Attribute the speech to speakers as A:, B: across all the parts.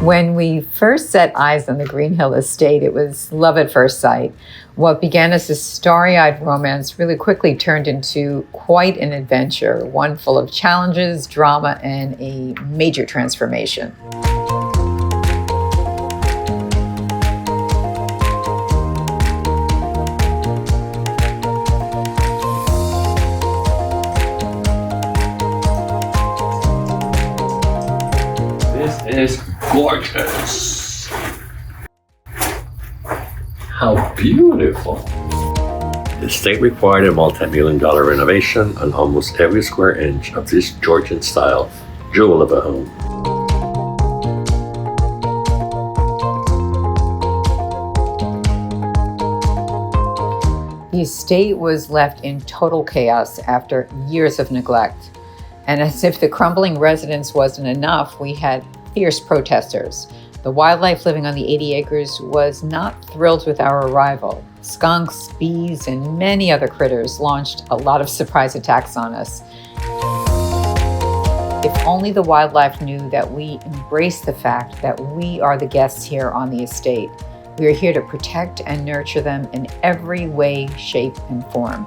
A: When we first set eyes on the Green Hill Estate, it was love at first sight. What began as a starry-eyed romance really quickly turned into quite an adventure, one full of challenges, drama, and a major transformation.
B: This is gorgeous. How beautiful. The state required a multi-million-dollar renovation on almost every square inch of this Georgian style jewel of a home.
A: The estate was left in total chaos after years of neglect. And as if the crumbling residence wasn't enough, we had fierce protesters. The wildlife living on the 80 acres was not thrilled with our arrival. Skunks, bees, and many other critters launched a lot of surprise attacks on us. If only the wildlife knew that we embrace the fact that we are the guests here on the estate. We are here to protect and nurture them in every way, shape, and form.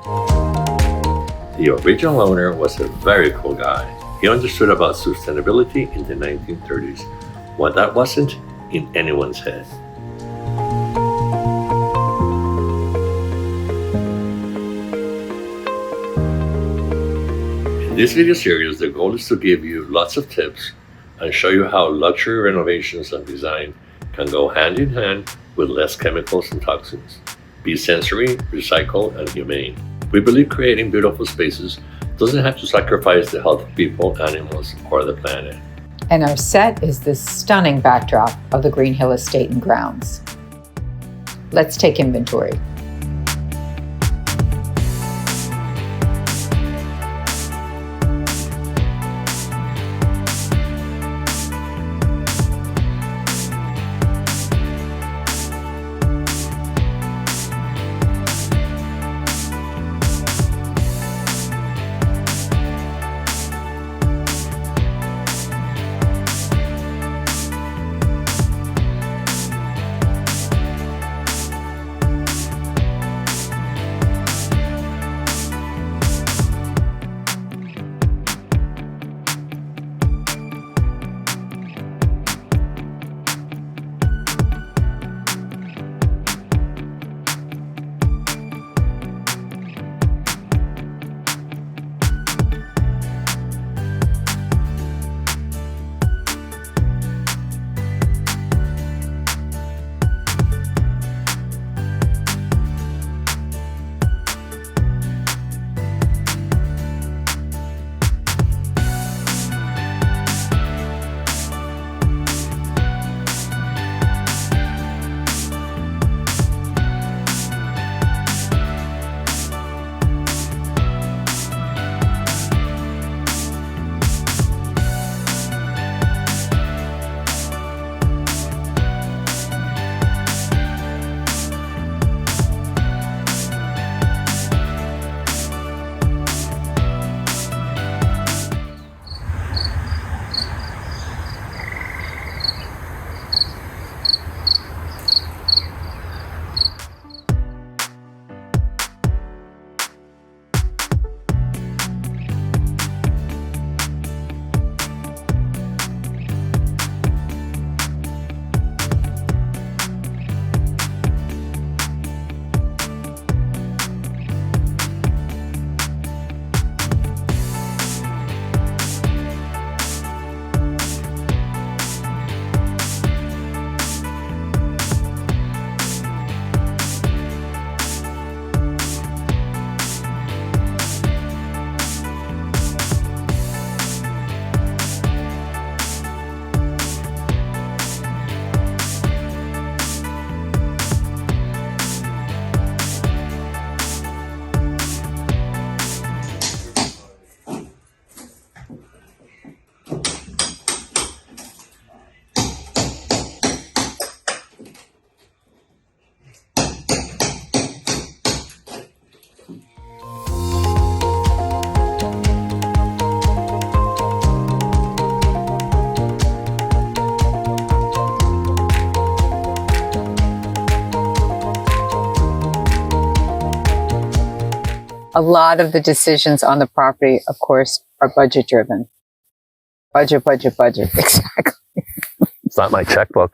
B: The original owner was a very cool guy. He understood about sustainability in the 1930s, when that wasn't in anyone's head. In this video series, the goal is to give you lots of tips and show you how luxury renovations and design can go hand in hand with less chemicals and toxins, be sensory, recycled, and humane. We believe creating beautiful spaces doesn't have to sacrifice the health of people, animals, or the planet.
A: And our set is this stunning backdrop of the Green Hill Estate and grounds. Let's take inventory. a lot of the decisions on the property, of course, are budget driven. Budget. Exactly.
B: It's not my checkbook.